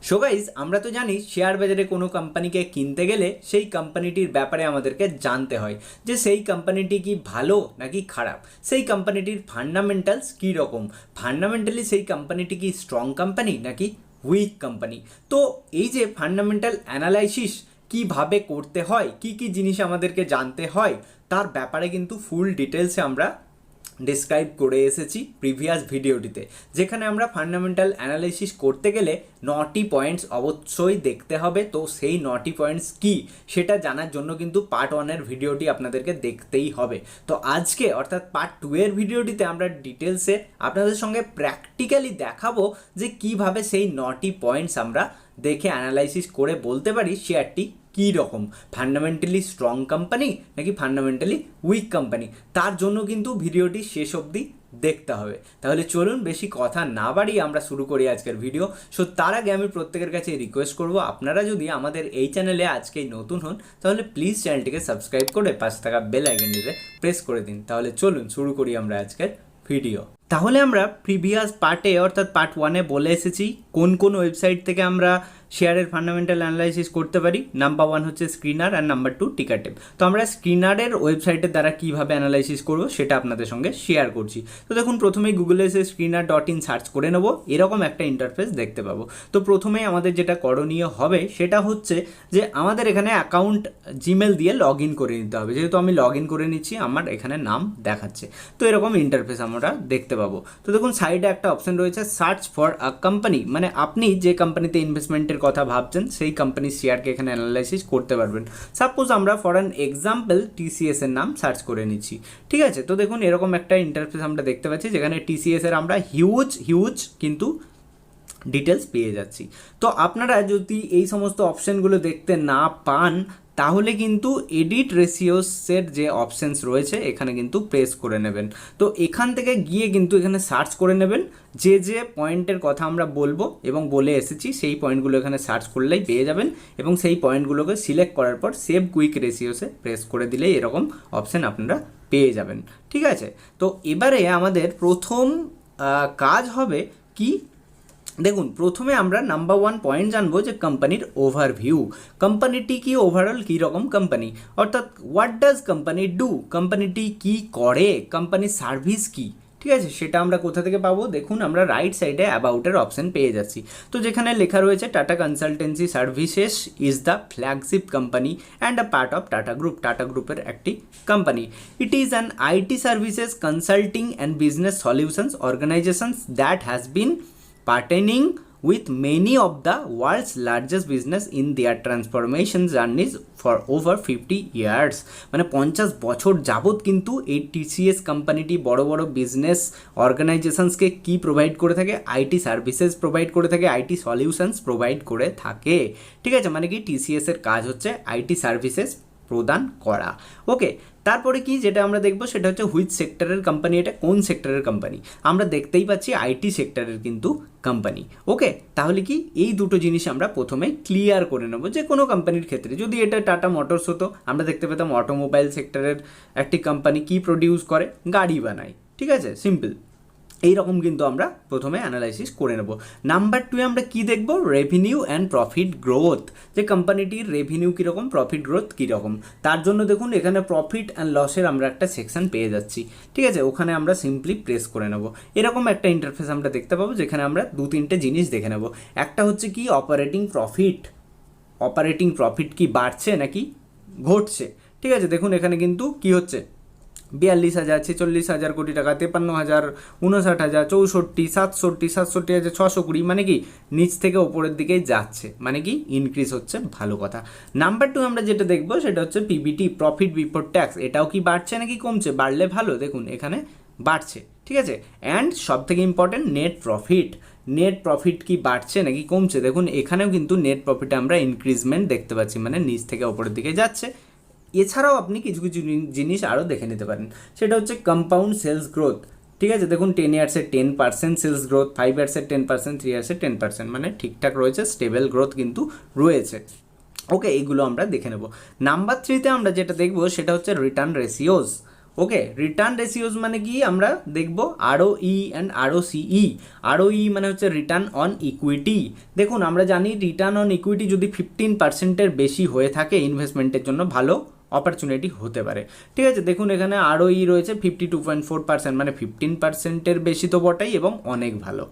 So guys, আমরা তো জানি শেয়ার বাজারে কোনো কোম্পানিকে কিনতে গেলে সেই কোম্পানিটির ব্যাপারে আমাদেরকে জানতে হয় যে সেই কোম্পানিটি কি ভালো নাকি খারাপ, সেই কোম্পানিটির ফান্ডামেন্টালস কী রকম, ফান্ডামেন্টালি সেই কোম্পানিটি কি স্ট্রং কোম্পানি নাকি উইক কোম্পানি। তো এই যে ফান্ডামেন্টাল অ্যানালাইসিস কীভাবে করতে হয়, কি কি জিনিস আমাদেরকে জানতে হয়, তার ব্যাপারে কিন্তু ফুল ডিটেলসে আমরা ডিসক্রাইব করে এসেছি প্রিভিয়াস ভিডিওটিতে, যেখানে আমরা ফান্ডামেন্টাল অ্যানালাইসিস করতে গেলে 9টি পয়েন্টস অবশ্যই দেখতে হবে। তো সেই 9টি পয়েন্টস কি সেটা জানার জন্য কিন্তু পার্ট 1-এর ভিডিওটি আপনাদেরকে দেখতেই হবে। তো আজকে অর্থাৎ পার্ট 2-এর ভিডিওটিতে আমরা ডিটেলসে আপনাদের সঙ্গে প্র্যাকটিক্যালি দেখাবো যে কিভাবে সেই 9টি পয়েন্টস আমরা দেখে অ্যানালাইসিস করে বলতে পারি শেয়ারটি কী রকম, ফান্ডামেন্টালি স্ট্রং কোম্পানি নাকি ফান্ডামেন্টালি উইক কোম্পানি। তার জন্য কিন্তু ভিডিওটি শেষ অবধি দেখতে হবে। তাহলে চলুন বেশি কথা না বাড়িয়ে আমরা শুরু করি আজকের ভিডিও। সো তার আগে আমি প্রত্যেকের কাছে রিকোয়েস্ট করব, আপনারা যদি আমাদের এই চ্যানেলে আজকেই নতুন হন তাহলে প্লিজ চ্যানেলটিকে সাবস্ক্রাইব করে পাশে থাকা বেল আইকনটিতে প্রেস করে দিন। তাহলে চলুন শুরু করি আমরা আজকের ভিডিও। তাহলে আমরা প্রিভিয়াস পার্টে অর্থাৎ পার্ট 1-এ বলে এসেছি কোন কোন ওয়েবসাইট থেকে আমরা শেয়ারের ফান্ডামেন্টাল অ্যানালাইসিস করতে পারি। নাম্বার 1 হচ্ছে স্ক্রিনার আর নাম্বার 2 টিকারটেপ। তো আমরা স্ক্রিনারের ওয়েবসাইটের দ্বারা কীভাবে অ্যানালাইসিস করবো সেটা আপনাদের সঙ্গে শেয়ার করছি। তো দেখুন, প্রথমেই গুগলে এসে screener.in সার্চ করে নেব, এরকম একটা ইন্টারফেস দেখতে পাবো। তো প্রথমেই আমাদের যেটা করণীয় হবে সেটা হচ্ছে যে আমাদের এখানে অ্যাকাউন্ট জিমেল দিয়ে লগ ইন করে নিতে হবে। যেহেতু আমি লগ ইন করে নিচ্ছি, আমার এখানে নাম দেখাচ্ছে। তো এরকম ইন্টারফেস আমরা দেখতে পাবো। তো দেখুন, সাইডে একটা অপশন রয়েছে সার্চ ফর আ কোম্পানি, মানে আপনি যে কোম্পানিতে ইনভেস্টমেন্টের কথা ভাবছেন সেই কোম্পানির শেয়ারকে এখানে অ্যানালাইসিস করতে পারবেন। সাপোজ আমরা ফর অ্যান এক্সাম্পল টিসিএস এর নাম সার্চ করে নিচ্ছি, ঠিক আছে। তো দেখুন, এরকম একটা ইন্টারফেস আমরা দেখতে পাচ্ছি যেখানে টিসিএস এর আমরা হিউজ কিন্তু ডিটেলস পেয়ে যাচ্ছি। তো আপনারা যদি এই সমস্ত অপশানগুলো দেখতে না পান তাহলে কিন্তু এডিট রেশিওসের যে অপশানস রয়েছে এখানে কিন্তু প্রেস করে নেবেন। তো এখান থেকে গিয়ে কিন্তু এখানে সার্চ করে নেবেন যে যে পয়েন্টের কথা আমরা বলবো এবং বলে এসেছি সেই পয়েন্টগুলো এখানে সার্চ করলেই পেয়ে যাবেন, এবং সেই পয়েন্টগুলোকে সিলেক্ট করার পর সেভ কুইক রেশিওসে প্রেস করে দিলেই এরকম অপশান আপনারা পেয়ে যাবেন, ঠিক আছে। তো এবারে আমাদের প্রথম কাজ হবে কি, দেখুন, প্রথমে আমরা নাম্বার 1 পয়েন্ট জানবো যে কোম্পানির ওভারভিউ, কোম্পানিটি কি ওভারঅল কী রকম কোম্পানি, অর্থাৎ হোয়াট ডাজ কোম্পানি ডু, কোম্পানিটি কি করে, কোম্পানির সার্ভিস কি, ঠিক আছে। সেটা আমরা কোথা থেকে পাবো, দেখুন আমরা রাইট সাইডে অ্যাবাউটের অপশন পেয়ে যাচ্ছি। তো যেখানে লেখা রয়েছে Tata consultancy services is the flagship company and a part of Tata group, Tata গ্রুপের একটি company. It is an IT services consulting and business solutions organizations that has been partnering with many of the world's largest business in their transformation journeys for over 50 years, মানে 50 বছর যাবৎ কিন্তু এই TCS কোম্পানিটি বড় বড় বিজনেস অর্গানাইজেশনসকে কি provide করে থাকে, আইটি সার্ভিসেস প্রোভাইড করে থাকে, আইটি সলিউশনস প্রোভাইড করে থাকে, ঠিক আছে। মানে কি টিসিএস এর কাজ হচ্ছে আইটি সার্ভিসেস প্রদান করা, ওকে। তারপরে কি যেটা আমরা দেখবো সেটা হচ্ছে হুইচ সেক্টরের কোম্পানি, এটা কোন সেক্টরের কোম্পানি, আমরা দেখতেই পাচ্ছি আইটি সেক্টরের কিন্তু কোম্পানি, ওকে। তাহলে কি এই দুটো জিনিস আমরা প্রথমে ক্লিয়ার করে নেব যে কোনো কোম্পানির ক্ষেত্রে। যদি এটা টাটা মোটরস হতো আমরা দেখতে পেতাম অটোমোবাইল সেক্টরের একটি কোম্পানি কি প্রডিউস করে, গাড়ি বানায়, ঠিক আছে, সিম্পল। এইরকম কিন্তু আমরা প্রথমে অ্যানালাইসিস করে নেব। নাম্বার 2 আমরা কি দেখব, রেভিনিউ অ্যান্ড প্রফিট গ্রোথ, যে কোম্পানিটির রেভিনিউ কীরকম, প্রফিট গ্রোথ কীরকম। তার জন্য দেখুন এখানে প্রফিট অ্যান্ড লসের আমরা একটা সেকশন পেয়ে যাচ্ছি, ঠিক আছে। ওখানে আমরা সিম্পলি প্রেস করে নেব, এরকম একটা ইন্টারফেস আমরা দেখতে পাবো যেখানে আমরা 2-3টে জিনিস দেখে নেব। একটা হচ্ছে কি অপারেটিং প্রফিট কি বাড়ছে নাকি ঘটছে, ঠিক আছে। দেখুন এখানে কিন্তু কি হচ্ছে 42,000, 46,000 কোটি টাকা, 53,000, 59,000, 64, 67, 67,620, মানে কি নিচ থেকে ওপরের দিকেই যাচ্ছে, মানে কি ইনক্রিজ হচ্ছে, ভালো কথা। নাম্বার 2 আমরা যেটা দেখবো সেটা হচ্ছে পিবিটি, প্রফিট বিফোর ট্যাক্স, এটাও কি বাড়ছে নাকি কমছে, বাড়লে ভালো, দেখুন এখানে বাড়ছে, ঠিক আছে। অ্যান্ড সব থেকে ইম্পর্টেন্ট নেট প্রফিট কি বাড়ছে নাকি কমছে, দেখুন এখানেও কিন্তু নেট প্রফিটে আমরা ইনক্রিজমেন্ট দেখতে পাচ্ছি, মানে নিচ থেকে ওপরের দিকে যাচ্ছে। এছাড়াও আপনি কিছু কিছু জিনিস আরও দেখে নিতে পারেন, সেটা হচ্ছে কম্পাউন্ড সেলস গ্রোথ, ঠিক আছে। দেখুন 10 ইয়ার্সের 10% সেলস গ্রোথ, 5 ইয়ার্সের 10%, 3 ইয়ার্সের 10%, মানে ঠিকঠাক রয়েছে, স্টেবল গ্রোথ কিন্তু রয়েছে, ওকে। এইগুলো আমরা দেখে নেব। নাম্বার 3-তে আমরা যেটা দেখবো সেটা হচ্ছে রিটার্ন রেশিওস, ওকে, রিটার্ন রেশিওস মানে কি আমরা দেখব ROE অ্যান্ড ROCE। ROE মানে হচ্ছে রিটার্ন অন ইকুইটি। দেখুন আমরা জানি রিটার্ন অন ইকুইটি যদি 15%-এর বেশি হয়ে থাকে ইনভেস্টমেন্টের জন্য ভালো অপরচুনিটি হতে পারে। ঠিক আছে, দেখুন এখানে ROE রয়েছে 52.4%, মানে 15%-এর বেশি তো বটেই এবং অনেক ভালো।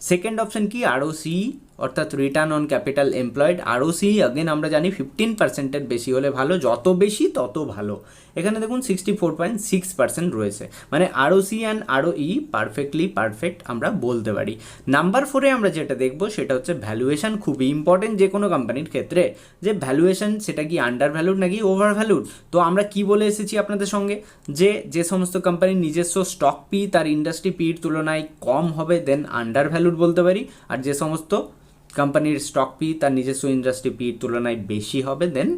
সেকেন্ড অপশন কি ROCE, অর্থাৎ return on capital employed. ROCE again আমরা জানি 15%-এর বেশি হলে ভালো, যত বেশি তত ভালো। এখানে দেখুন 64.6% রয়েছে, মানে ROCE অ্যান্ড ROE পারফেক্ট আমরা বলতে পারি। নাম্বার 4-এ আমরা যেটা দেখবো সেটা হচ্ছে ভ্যালুয়েশন। খুবই ইম্পর্টেন্ট যে কোনো কোম্পানির ক্ষেত্রে, যে ভ্যালুয়েশন সেটা কি আন্ডার ভ্যালুড নাকি ওভার ভ্যালুড। তো আমরা কি বলে এসেছি আপনাদের সঙ্গে, যে সমস্ত কোম্পানির নিজস্ব স্টক পি তার ইন্ডাস্ট্রি পির তুলনায় কম হবে দেন আন্ডার ভ্যালুড বলতে পারি, আর যে সমস্ত কোম্পানির স্টক পি তার নিজস্ব ইন্ডাস্ট্রি পির তুলনায় বেশি হবে দেন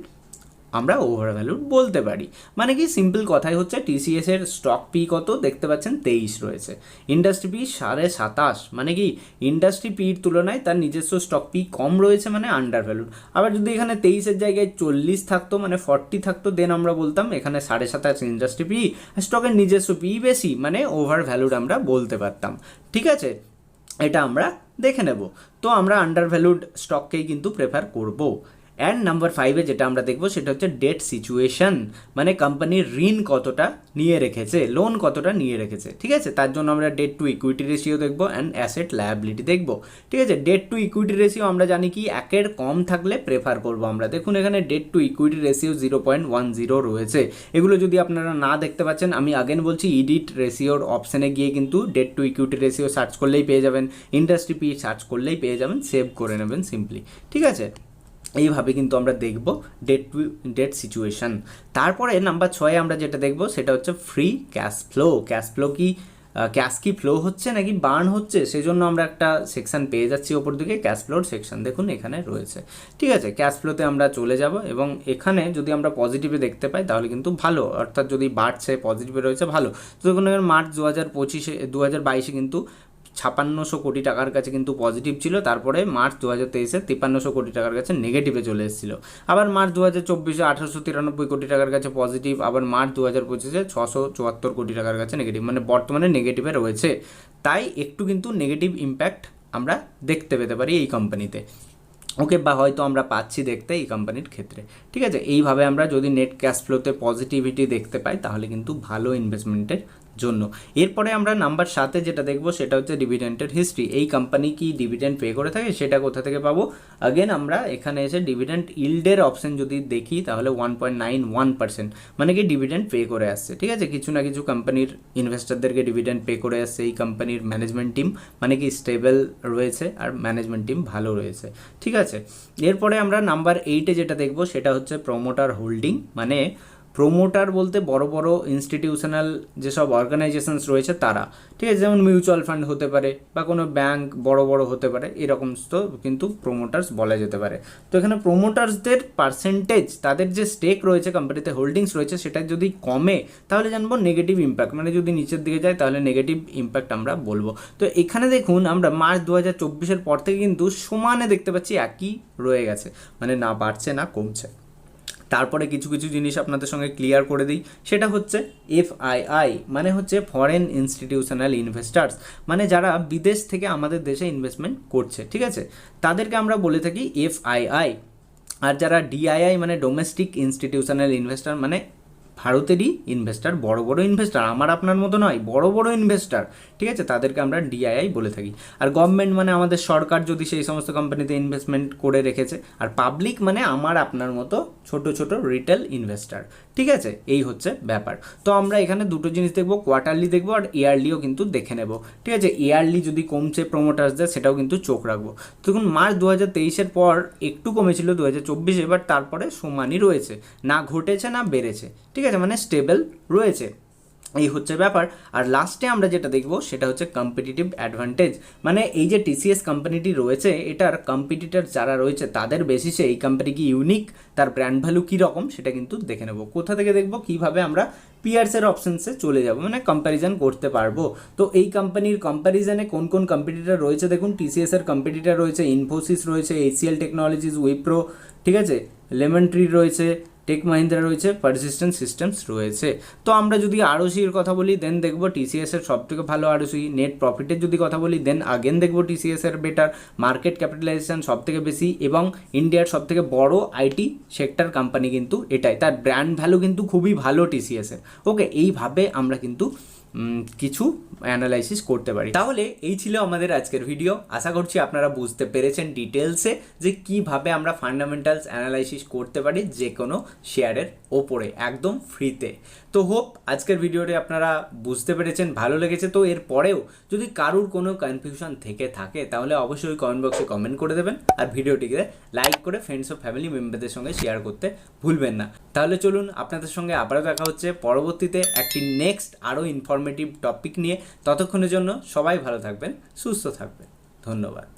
আমরা ওভার ভ্যালুড বলতে পারি। মানে কি সিম্পল কথাই হচ্ছে TCS এর স্টক পি কত দেখতে পাচ্ছেন 23 রয়েছে, ইন্ডাস্ট্রি পি 27.5, মানে কি ইন্ডাস্ট্রি পির তুলনায় তার নিজস্ব স্টক পি কম রয়েছে মানে আন্ডার ভ্যালুড। আবার যদি এখানে 23-এর জায়গায় 40 থাকতো মানে 40 থাকতো দেন আমরা বলতাম এখানে 27.5 ইন্ডাস্ট্রি পি, স্টকের নিজস্ব পি বেশি মানে ওভার ভ্যালুড আমরা বলতে পারতাম। ঠিক আছে, এটা আমরা দেখে নেব। তো আমরা আন্ডার ভ্যালুড স্টককেই কিন্তু প্রেফার করব। অ্যান্ড নাম্বার 5-এ যেটা আমরা দেখবো সেটা হচ্ছে ডেট সিচুয়েশন, মানে কোম্পানির ঋণ কতটা নিয়ে রেখেছে, লোন কতটা নিয়ে রেখেছে। ঠিক আছে, তার জন্য আমরা ডেট টু ইকুইটি রেশিও দেখবো অ্যান্ড অ্যাসেট লায়াবিলিটি দেখবো। ঠিক আছে, ডেট টু ইকুইটি রেশিও আমরা জানি কি 1-এর কম থাকলে প্রেফার করবো আমরা। দেখুন এখানে ডেট টু ইকুইটি রেশিও 0.10 রয়েছে। এগুলো যদি আপনারা না দেখতে পাচ্ছেন আমি আগেন বলছি ইডিট রেশিওর অপশানে গিয়ে কিন্তু debt to equity ratio search করলেই পেয়ে যাবেন, ইন্ডাস্ট্রি পি সার্চ করলেই পেয়ে যাবেন, সেভ করে নেবেন সিম্পলি। ঠিক আছে, এইভাবে কিন্তু আমরা দেখব ডেট সিচুয়েশন। তারপরে নাম্বার 6-এ আমরা যেটা দেখব সেটা হচ্ছে ফ্রি ক্যাশ ফ্লো। ক্যাশ কি ফ্লো হচ্ছে নাকি বার্ন হচ্ছে, সেজন্য আমরা একটা সেকশন পেয়ে যাচ্ছি ওপর দিকে, ক্যাশ ফ্লোর সেকশন দেখুন এখানে রয়েছে। ঠিক আছে, ক্যাশ ফ্লোতে আমরা চলে যাব এবং এখানে যদি আমরা পজিটিভে দেখতে পাই তাহলে কিন্তু ভালো, অর্থাৎ যদি বাড়ছে পজিটিভে রয়েছে ভালো। তো দেখুন মার্চ 2022-এ কিন্তু 5600 কোটি টাকার কাছে কিন্তু পজিটিভ ছিল, তারপরে মার্চ 2023-এ 5300 কোটি টাকার কাছে নেগেটিভে চলে এসেছিল। আবার মার্চ 2024-এ 1893 কোটি টাকার কাছে পজিটিভ, আবার মার্চ 2025-এ 674 কোটি টাকার কাছে নেগেটিভ, মানে বর্তমানে নেগেটিভে রয়েছে। তাই একটু কিন্তু নেগেটিভ ইম্প্যাক্ট আমরা দেখতে পেতে পারি এই কোম্পানিতে। ওকে, বা হয়তো আমরা পাচ্ছি দেখতে এই কোম্পানির ক্ষেত্রে। ঠিক আছে, এইভাবে আমরা যদি নেট ক্যাশ ফ্লোতে পজিটিভিটি দেখতে পাই তাহলে কিন্তু ভালো ইনভেস্টমেন্টের জন্য। এরপরে আমরা নাম্বার 7-এ যেটা দেখবো সেটা হচ্ছে ডিভিডেন্টের হিস্ট্রি। এই কোম্পানি কি ডিভিডেন্ট পে করে থাকে সেটা কোথা থেকে পাবো, আগেন আমরা এখানে এসে ডিভিডেন্ট ইল্ডের অপশন যদি দেখি তাহলে 1.91%, মানে কি ডিভিডেন্ট পে করে আসছে। ঠিক আছে, কিছু না কিছু কোম্পানির ইনভেস্টরদেরকে ডিভিডেন্ট পে করে আসছে এই কোম্পানির ম্যানেজমেন্ট টিম, মানে কি স্টেবল রয়েছে আর ম্যানেজমেন্ট টিম ভালো রয়েছে। ঠিক আছে, এরপরে আমরা নাম্বার 8-এ যেটা দেখবো সেটা হচ্ছে প্রমোটার হোল্ডিং, মানে প্রোমোটার বলতে বড় বড় ইনস্টিটিউশনাল যেসব অর্গানাইজেশনস রয়েছে তারা। ঠিক আছে, যেমন মিউচুয়াল ফান্ড হতে পারে বা কোনো ব্যাংক বড় হতে পারে, এরকম তো কিন্তু প্রোমোটার্স বলা যেতে পারে। তো এখানে প্রোমোটার্সদের পার্সেন্টেজ, তাদের যে স্টেক রয়েছে কোম্পানিতে হোল্ডিংস রয়েছে সেটা যদি কমে তাহলে জানবো নেগেটিভ ইম্প্যাক্ট, মানে যদি নিচের দিকে যায় তাহলে নেগেটিভ ইম্প্যাক্ট আমরা বলবো। তো এখানে দেখুন আমরা মার্চ 2024-এর পর থেকে কিন্তু সমানে দেখতে পাচ্ছি একই রয়ে গেছে, মানে না বাড়ছে না কমছে। তারপরে কিছু জিনিস আপনাদের সঙ্গে ক্লিয়ার করে দিই, সেটা হচ্ছে FII, মানে হচ্ছে ফরেন ইনস্টিটিউশনাল ইনভেস্টার্স, মানে যারা বিদেশ থেকে আমাদের দেশে ইনভেস্টমেন্ট করছে। ঠিক আছে, তাদেরকে আমরা বলে থাকি FII। আর যারা DII মানে ডোমেস্টিক ইনস্টিটিউশনাল ইনভেস্টার, মানে ভারতেরই ইনভেস্টার, বড় ইনভেস্টার, আমার আপনার মতো নয়, বড় ইনভেস্টার। ঠিক আছে, তাদেরকে আমরা DII বলে থাকি। আর গভর্নমেন্ট মানে আমাদের সরকার যদি সেই সমস্ত কোম্পানিতে ইনভেস্টমেন্ট করে রেখেছে, আর পাবলিক মানে আমার আপনার মতো ছোট রিটেল ইনভেস্টার। ঠিক আছে, এই হচ্ছে ব্যাপার। তো আমরা এখানে দুটো জিনিস দেখবো, কোয়ার্টারলি দেখবো আর ইয়ারলিও কিন্তু দেখে নেব। ঠিক আছে, ইয়ারলি যদি কমছে প্রোমোটার্সদের সেটাও কিন্তু চোখ রাখবো। তো দেখুন মার্চ 2023-এর পর একটু কমেছিল 2024-এ, এবার তারপরে সমানই রয়েছে, না ঘটেছে না বেড়েছে। ঠিক আছে, মানে স্টেবল রয়েছে, এই হচ্ছে ব্যাপার। আর লাস্টে আমরা যেটা দেখবো সেটা হচ্ছে কম্পিটিটিভ অ্যাডভান্টেজ, মানে এই যে TCS কোম্পানিটি রয়েছে এটার কম্পিটিটর যারা রয়েছে তাদের বেসিসে এই কোম্পানি কি ইউনিক, তার ব্র্যান্ড ভ্যালু কীরকম সেটা কিন্তু দেখে নেব। কোথা থেকে দেখবো, কীভাবে আমরা পিয়ার্সের অপশানসে চলে যাব, মানে কম্প্যারিজন করতে পারবো। তো এই কোম্পানির কম্প্যারিজনে কোন কম্পিটিটর রয়েছে দেখুন, TCS এর কম্পিটিটর রয়েছে ইনফোসিস রয়েছে, ACL টেকনোলজিস, উইপ্রো, ঠিক আছে, লেমন ট্রি রয়েছে, টেক মাহিন্দ্রা রয়েছে, পারসিস্টেন্ট সিস্টেমস রয়েছে। তো আমরা যদি আরওসির কথা বলি দেন দেখবো টিসিএসের সবথেকে ভালো আরওসি। নেট প্রফিটের যদি কথা বলি দেন আগেন দেখবো টিসিএসের বেটার। মার্কেট ক্যাপিটালাইজেশন সবথেকে বেশি এবং ইন্ডিয়ার সবথেকে বড় আইটি সেক্টর কোম্পানি কিন্তু এটাই। তার ব্র্যান্ড ভ্যালু কিন্তু খুবই ভালো টিসিএসের। ওকে, এইভাবে আমরা কিন্তু কিছু অ্যানালাইসিস করতে পারি। তাহলে এই ছিল আমাদের আজকের ভিডিও। আশা করছি আপনারা বুঝতে পেরেছেন ডিটেলসে যে কিভাবে আমরা ফান্ডামেন্টালস অ্যানালাইসিস করতে পারি যে কোনো শেয়ারের ওপরে একদম ফ্রিতে। তো হোপ আজকের ভিডিওটি আপনারা বুঝতে পেরেছেন, ভালো লেগেছে। তো এর পরেও যদি কারুর কোনো কনফিউশন থেকে থাকে তাহলে অবশ্যই কমেন্ট বক্সে কমেন্ট করে দেবেন, আর ভিডিওটিকে লাইক করে ফ্রেন্ডস ও ফ্যামিলি মেম্বারদের সঙ্গে শেয়ার করতে ভুলবেন না। তাহলে চলুন আপনাদের সঙ্গে আবারও দেখা হচ্ছে পরবর্তীতে একটি নেক্সট আরও ইনফরমেটিভ টপিক নিয়ে। ততক্ষণের জন্য সবাই ভালো থাকবেন, সুস্থ থাকবেন। ধন্যবাদ।